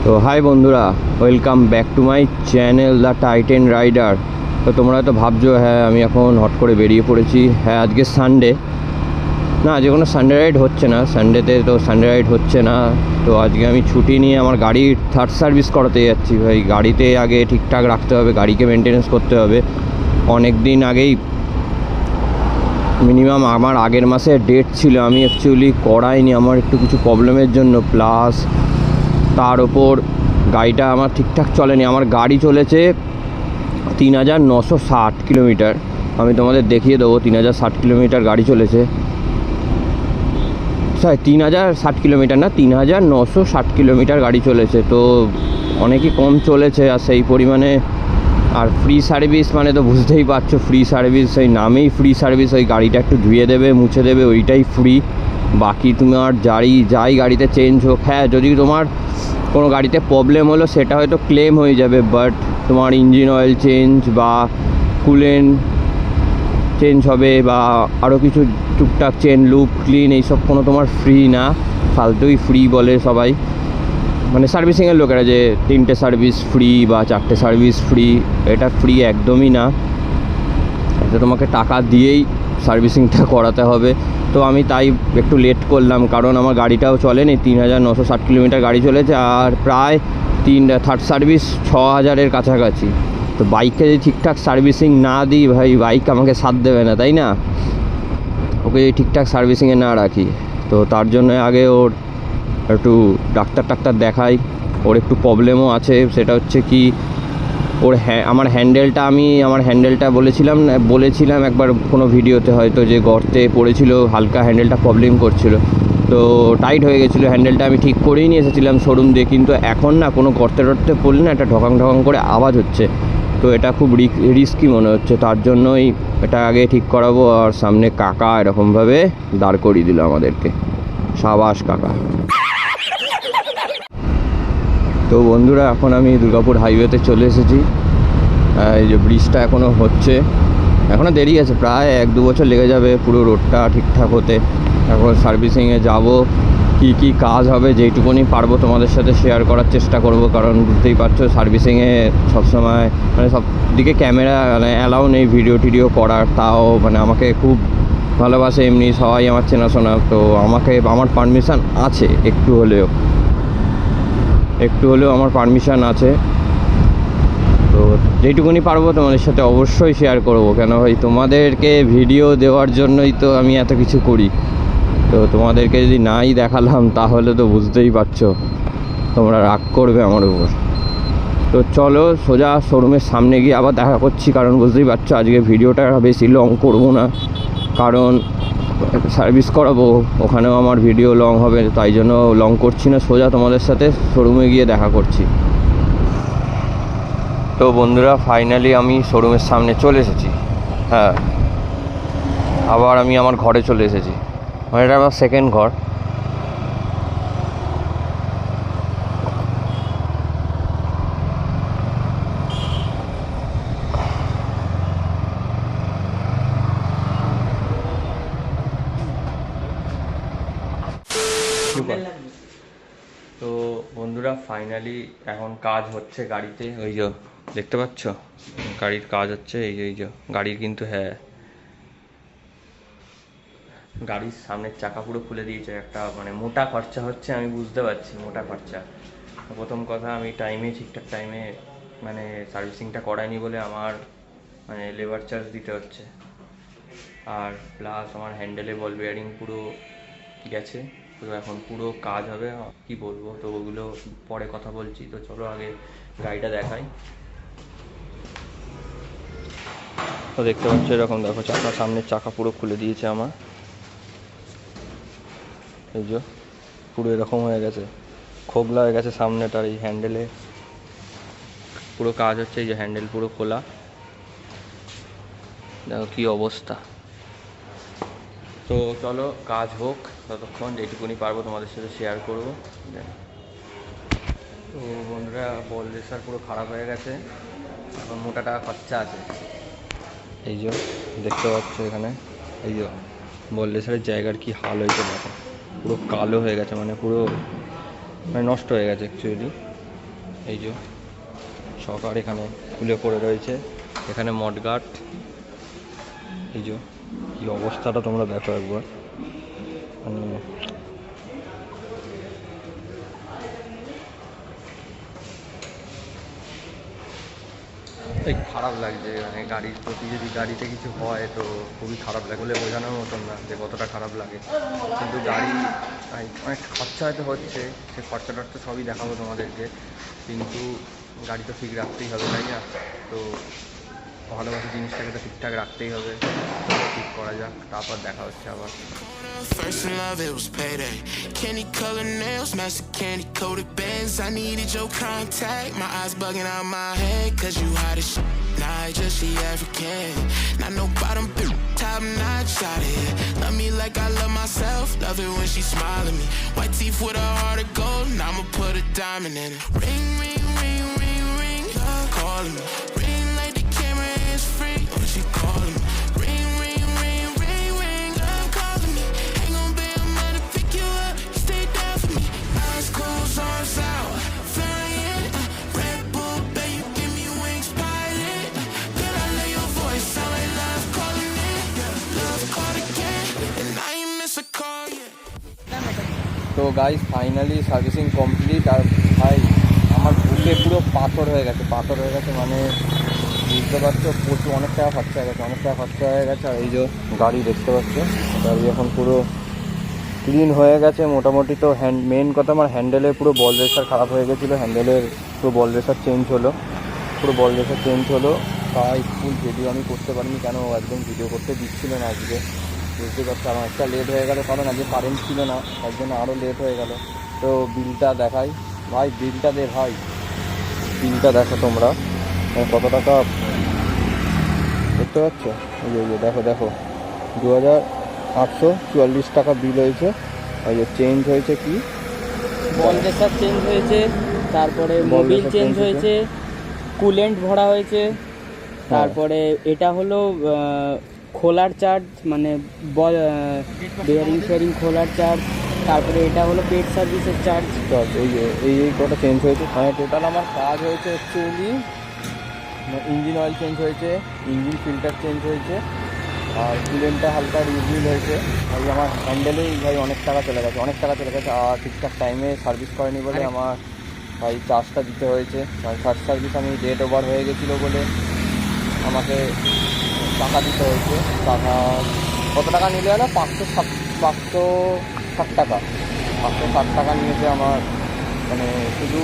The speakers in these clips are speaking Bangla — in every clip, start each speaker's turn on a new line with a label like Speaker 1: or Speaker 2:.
Speaker 1: তো হাই বন্ধুরা, welcome back to my channel the Titan Rider. তো তোমরা তো ভাবছো হ্যাঁ আমি এখন হট করে বেরিয়ে পড়েছি। হ্যাঁ, আজকে সানডে না, যে কোনো সানডে রাইড হচ্ছে না, সানডেতে তো সানডে রাইড হচ্ছে না। তো আজকে আমি ছুটি নিয়ে আমার গাড়ির থার্ড সার্ভিস করাতে যাচ্ছি। ভাই, গাড়িতে আগে ঠিকঠাক রাখতে হবে, গাড়িকে মেনটেনেন্স করতে হবে। অনেক দিন আগেই মিনিমাম আমার আগের মাসে ডেট ছিল, আমি অ্যাকচুয়ালি করাইনি আমার একটু কিছু প্রবলেমের জন্য। প্লাস তার ওপর গাড়িটা আমার ঠিকঠাক চলেনি। আমার গাড়ি চলেছে ৩,৯৬০ কিলোমিটার। আমি তোমাদের দেখিয়ে দেবো, ৩,০৬০ কিলোমিটার গাড়ি চলেছে। ৩,০৬০ কিলোমিটার না, ৩,৯৬০ কিলোমিটার গাড়ি চলেছে। তো অনেকই কম চলেছে, আর সেই পরিমাণে আর ফ্রি সার্ভিস মানে তো বুঝতেই পারছো, ফ্রি সার্ভিস ওই নামেই ফ্রি সার্ভিস। ওই গাড়িটা একটু ধুয়ে দেবে, মুছে দেবে, ওইটাই ফ্রি। বাকি তোমার যাই গাড়িতে চেঞ্জ হোক, হ্যাঁ যদি তোমার কোনো গাড়িতে প্রবলেম হলো সেটা হয়তো ক্লেম হয়ে যাবে, বাট তোমার ইঞ্জিন অয়েল চেঞ্জ বা কুলেন্ট চেঞ্জ হবে বা আরও কিছু টুকটাক চেন লুপ ক্লিন এইসব কোনো তোমার ফ্রি না, ফালতুই ফ্রি বলে সবাই, মানে সার্ভিসিংয়ের লোকেরা, যে 3টে সার্ভিস ফ্রি বা 4টে সার্ভিস ফ্রি। এটা ফ্রি একদমই না, এটা তোমাকে টাকা দিয়েই সার্ভিসিংটা করাতে হবে। তো আমি তাই একটু লেট করলাম, কারণ আমার গাড়িটাও চলেনি। ৩,৯৬০ কিলোমিটার গাড়ি চলেছে, আর প্রায় থার্ড সার্ভিস ৬,০০০-এর কাছাকাছি। তো বাইককে যদি ঠিকঠাক সার্ভিসিং না দিই, ভাই বাইক আমাকে সাথ দেবে না, তাই না? ওকে যদি ঠিকঠাক সার্ভিসিংয়ে না রাখি, তো তার জন্য আগে ওর একটু ডাক্তার দেখাই। ওর একটু প্রবলেমও আছে, সেটা হচ্ছে কি, ওর আমার হ্যান্ডেলটা বলেছিলাম একবার কোনো ভিডিওতে হয়তো, যে গর্তে পড়েছিল, হালকা হ্যান্ডেলটা প্রবলেম করছিল, তো টাইট হয়ে গেছিলো হ্যান্ডেলটা। আমি ঠিক করেই নিয়ে এসেছিলাম শোরুম দিয়ে, কিন্তু এখন না কোনো গর্তে পড়লে না একটা ঢকাং করে আওয়াজ হচ্ছে। তো এটা খুব রিস্কি মনে হচ্ছে, তার জন্যই এটা আগে ঠিক করাবো। আর সামনে কাকা এরকমভাবে দাঁড় করিয়ে দিল আমাদেরকে, সাবাস কাকা। তো বন্ধুরা, এখন আমি দুর্গাপুর হাইওয়েতে চলে এসেছি। এই যে ব্রিজটা এখনও হচ্ছে, এখনও দেরি আছে, প্রায় 1-2 বছর লেগে যাবে পুরো রোডটা ঠিকঠাক হতে। এখন সার্ভিসিংয়ে যাব, কি কাজ হবে যেইটুকুনি পারবো তোমাদের সাথে শেয়ার করার চেষ্টা করব, কারণ বুঝতেই পারছো সার্ভিসিংয়ে সবসময় মানে সব দিকে ক্যামেরা মানে অ্যালাউ নেই ভিডিও করার। তাও মানে আমাকে খুব ভালোবাসে এমনি সবাই, আমার চেনাশোনা, তো আমার পারমিশন আছে একটু হলেও আমার পারমিশন আছে। তো যেইটুকুনি পারবো তোমাদের সাথে অবশ্যই শেয়ার করব, কেন ভাই তোমাদেরকে ভিডিও দেওয়ার জন্যই তো আমি এত কিছু করি। তো তোমাদেরকে যদি নাই দেখালাম তাহলে তো বুঝতেই পারছো তোমরা রাগ করবে আমার উপর। তো চলো সোজা শোরুমের সামনে গিয়ে আবার দেখা করছি, কারণ বুঝতেই পারছো আজকে ভিডিওটা বেশি লং করবো না, কারণ সার্ভিস করাবো, ওখানেও আমার ভিডিও লং হবে, তাই জন্য লং করছি না। সোজা তোমাদের সাথে শোরুমে গিয়ে দেখা করছি। তো বন্ধুরা, ফাইনালি আমি শোরুমের সামনে চলে এসেছি। হ্যাঁ, আবার আমি আমার ঘরে চলে এসেছি, মানে এটা আমার সেকেন্ড ঘর। তো বন্ধুরা, ফাইনালি এখন কাজ হচ্ছে গাড়িতে, ওই যে দেখতে পাচ্ছ গাড়ির কাজ হচ্ছে, এই যে গাড়ির, কিন্তু হ্যাঁ গাড়ির সামনের চাকা পুরো খুলে দিয়েছে। একটা মানে মোটা খরচা হচ্ছে, আমি বুঝতে পারছি মোটা খরচা। প্রথম কথা, আমি ঠিকঠাক টাইমে মানে সার্ভিসিংটা করাইনি বলে আমার মানে লেবার চার্জ দিতে হচ্ছে। আর প্লাস আমার হ্যান্ডেলে বল বেয়ারিং পুরো গেছে, তো এখন পুরো কাজ হবে, কি বলবো, তো ওগুলো পরে কথা বলছি। তো চলো আগে গাড়িটা দেখাই। তো দেখতে পাচ্ছ এরকম, দেখো সামনের চাকা পুরো খুলে দিয়েছে আমার, এই যে পুরো এরকম হয়ে গেছে, খোগলা হয়ে গেছে সামনেটার। এই হ্যান্ডেলে পুরো কাজ হচ্ছে, এই যে হ্যান্ডেল পুরো খোলা, দেখো কি অবস্থা। তো চলো কাজ হোক, ততক্ষণ যেটুকুনি পারবো তোমাদের সাথে শেয়ার করবো। তো বন্ধুরা, বল রেসার পুরো খারাপ হয়ে গেছে, এখন মোটা টাকা খরচা আছে। এই যে দেখতে পাচ্ছ এখানে, এই যে বল রেসারের জায়গার কি হাল হয়েছে দেখো, পুরো কালো হয়ে গেছে, মানে পুরো মানে নষ্ট হয়ে গেছে অ্যাকচুয়ালি। এই যে সরকার এখানে খুলে পড়ে রয়েছে, এখানে মডগার্ড। এই যে কি অবস্থাটা তোমরা দেখো একবার, খারাপ লাগছে। মানে গাড়ির প্রতি যদি গাড়িতে কিছু হয় তো খুবই খারাপ লাগে, বলে বোঝানোর মতন না যে কতটা খারাপ লাগে। কিন্তু গাড়ি অনেক খরচা হয়তো হচ্ছে, সে খরচাটা তো সবই দেখাবো তোমাদেরকে, কিন্তু গাড়ি তো ঠিক রাখতেই হবে, তাই না? তো ভালোবাসা জিনিসটাকে তো ঠিকঠাক রাখতেই হবে, ঠিক করা যাক, তারপর দেখা হচ্ছে আবার।
Speaker 2: First in love, it was payday. Candy colored nails, match the candy coated bands. I needed your contact, my eyes bugging out my head, cause you hot as shit. Nah, I just she African. Not no bottom, top notch out of here. Love me like I love myself, love it when she smile at me. White teeth with a heart of gold, and I'ma put a diamond in it. Ring, ring, ring, ring, ring, love calling me. Ring like the camera is free, when she calling me. Ring, ring, ring, ring, ring, love calling me. Ain't gon' be a man to pick you up, you stay down for me. Eyes closed, arms out, flying. Red Bull, babe, you give me wings, pilot. Girl, I love your voice, sound like love calling in. Yeah, love called again, and I ain't miss a call yet.
Speaker 1: তো গাইস ফাইনালি সার্ভিসিং কমপ্লিট। আর ভাই আমার বুকে পুরো পাথর হয়ে গেছে, মানে বুঝতে পারছো, প্রচুর অনেক টাকা খরচা হয়ে গেছে। আর এই যে গাড়ি দেখতে পাচ্ছ, গাড়ি এখন পুরো ক্লিন হয়ে গেছে মোটামুটি। তো মেন কথা, আমার হ্যান্ডেলের পুরো বল রেসার খারাপ হয়ে গেছিলো, হ্যান্ডেলের পুরো বল রেসার চেঞ্জ হলো। তাই ফুল ভিডিও আমি করতে পারিনি, কেন একদম ভিডিও করতে দিচ্ছিল না আজকে, বুঝতে পারছি। আমার একটা লেট হয়ে গেল, কারণ আজকে কারেন্ট ছিল না, তার জন্য আরও লেট হয়ে গেল। তো বিলটা দেখাই ভাই, বিলটা দেখো তোমরা কত টাকা দেখতে পাচ্ছ। এই যে দেখো 2844 টাকা বিল হয়েছে। এই যে চেঞ্জ হয়েছে কি,
Speaker 3: বল রেসার চেঞ্জ হয়েছে, তারপরে মোবিল চেঞ্জ হয়েছে, কুলেন্ট ভরা হয়েছে, তারপরে এটা হলো খোলার চার্জ, মানে বল বেয়ারিং ফেয়ারিং খোলার চার্জ, তারপরে এটা হলো পেড সার্ভিসের চার্জ।
Speaker 1: এই কটা চেঞ্জ হয়েছে। হ্যাঁ, টোটাল আমার কাজ হয়েছে অ্যাকচুয়ালি ইঞ্জিন অয়েল চেঞ্জ হয়েছে, ইঞ্জিন ফিল্টার চেঞ্জ হয়েছে, আর কুলেন্টটা হালকা রিভিল হয়েছে। ভাই আমার হ্যান্ডেলেই ভাই অনেক টাকা চলে গেছে। আর ঠিকঠাক টাইমে সার্ভিস করেনি বলে আমার ভাই চার্জটা দিতে হয়েছে। ফার্স্ট সার্ভিস আমি ডেট ওভার হয়ে গেছিলো বলে আমাকে টাকা দিতে হয়েছে। টাকা কত টাকা নিলে না, 560 টাকা নিয়েছে আমার, মানে শুধু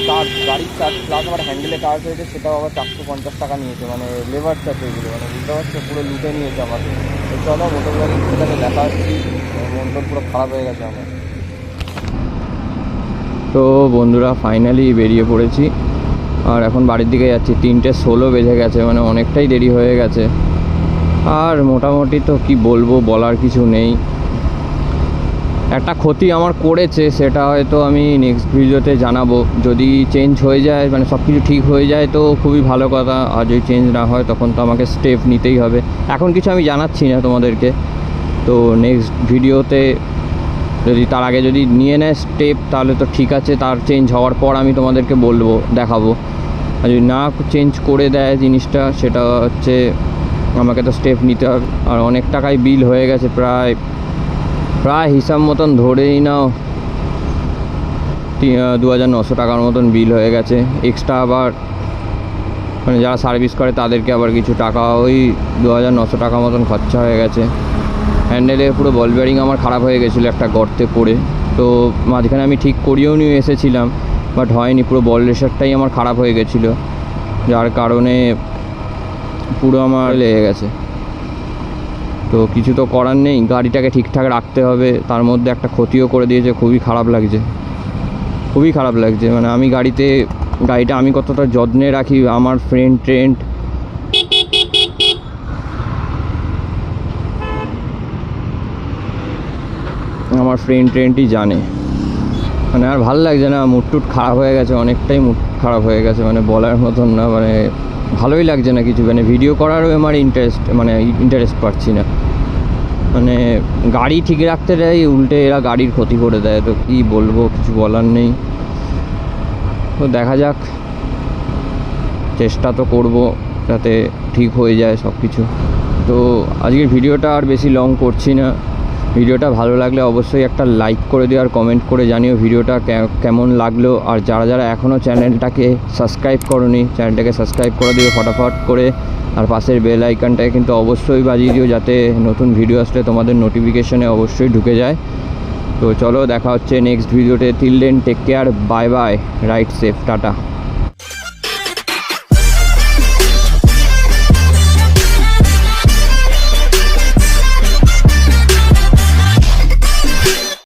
Speaker 1: চার্জ, গাড়ির চার্জ প্লাস আমার হ্যান্ডেলে চার্জ হয়েছে, সেটাও আবার 450 টাকা নিয়েছে, মানে লেবার চার্জ এগুলো, মানে বুঝতে পারছো, পুরো লুটে নিয়েছে আমাকে। তো চলো মোটর গাড়ির সেটাকে দেখা হচ্ছি, মনটা পুরো খারাপ হয়ে গেছে আমার। তো বন্ধুরা ফাইনালি বেরিয়ে পড়েছি, আর এখন বাড়ির দিকে যাচ্ছি। 3:16 বেজে গেছে, মানে অনেকটাই দেরি হয়ে গেছে। আর মোটামুটি তো কি বলবো, বলার কিছু নেই। একটা ক্ষতি আমার করেছে, সেটা হয়তো আমি নেক্সট ভিডিওতে জানাবো। যদি চেঞ্জ হয়ে যায়, মানে সব কিছু ঠিক হয়ে যায় তো খুবই ভালো কথা, আর যদি চেঞ্জ না হয় তখন তো আমাকে স্টেপ নিতেই হবে। এখন কিছু আমি জানাচ্ছি না তোমাদেরকে, তো নেক্সট ভিডিওতে যদি তার আগে যদি নিয়ে নেয় স্টেপ তাহলে তো ঠিক আছে, তার চেঞ্জ হওয়ার পর আমি তোমাদেরকে বলবো, দেখাবো। আর যদি না চেঞ্জ করে দেয় জিনিসটা, সেটা হচ্ছে আমাকে তো স্টেপ নিতে হবে। আর অনেক টাকাই বিল হয়ে গেছে, প্রায় হিসাব মতন ধরেই নাও 2900 টাকার মতন বিল হয়ে গেছে। এক্সট্রা আবার মানে যারা সার্ভিস করে তাদেরকে আবার কিছু টাকা, ওই 2900 টাকা মতন খরচা হয়ে গেছে। হ্যান্ডেলে পুরো বল বেয়ারিং আমার খারাপ হয়ে গেছিলো একটা গর্তে পড়ে, তো মাঝখানে আমি ঠিক করিয়েও নিয়ে এসেছিলাম, বাট হয়নি। পুরো বল রেসারটাই আমার খারাপ হয়ে গেছিলো, যার কারণে পুরো আমার লেগে গেছে। তো কিছু তো করার নেই, গাড়িটাকে ঠিকঠাক রাখতে হবে, তার মধ্যে একটা ক্ষতিও করে দিয়েছে। খুবই খারাপ লাগছে, মানে আমি গাড়িটা আমি কতটা যত্নে রাখি, আমার ফ্রেন্ড ট্রেন্ডই জানে। মানে আর ভালো লাগছে না, মুড খারাপ হয়ে গেছে, অনেকটাই মুড খারাপ হয়ে গেছে, মানে বলার মতন না, মানে ভালোই লাগছে না কিছু। মানে ভিডিও করারও আমার ইন্টারেস্ট পাচ্ছি না, মানে গাড়ি ঠিক রাখতে দেয়, উল্টে এরা গাড়ির ক্ষতি করে দেয়। তো কী বলবো, কিছু বলার নেই। তো দেখা যাক, চেষ্টা তো করব যাতে ঠিক হয়ে যায় সব কিছু। তো আজকের ভিডিওটা আর বেশি লং করছি না। ভিডিওটা ভালো লাগলে অবশ্যই একটা লাইক করে দিও আর কমেন্ট করে জানিও ভিডিওটা কেমন লাগলো। আর যারা যারা এখনও চ্যানেলটাকে সাবস্ক্রাইব করোনি, চ্যানেলটাকে সাবস্ক্রাইব করে দিও ফটাফট করে। আর পাশের বেল আইকনটাকে কিন্তু অবশ্যই বাজিয়ে দিও, যাতে নতুন ভিডিও আসলে তোমাদের নোটিফিকেশনে অবশ্যই ঢুকে যায়। তো চলো, দেখা হচ্ছে নেক্সট ভিডিওতে। Till then take care, bye bye, ride safe, tata.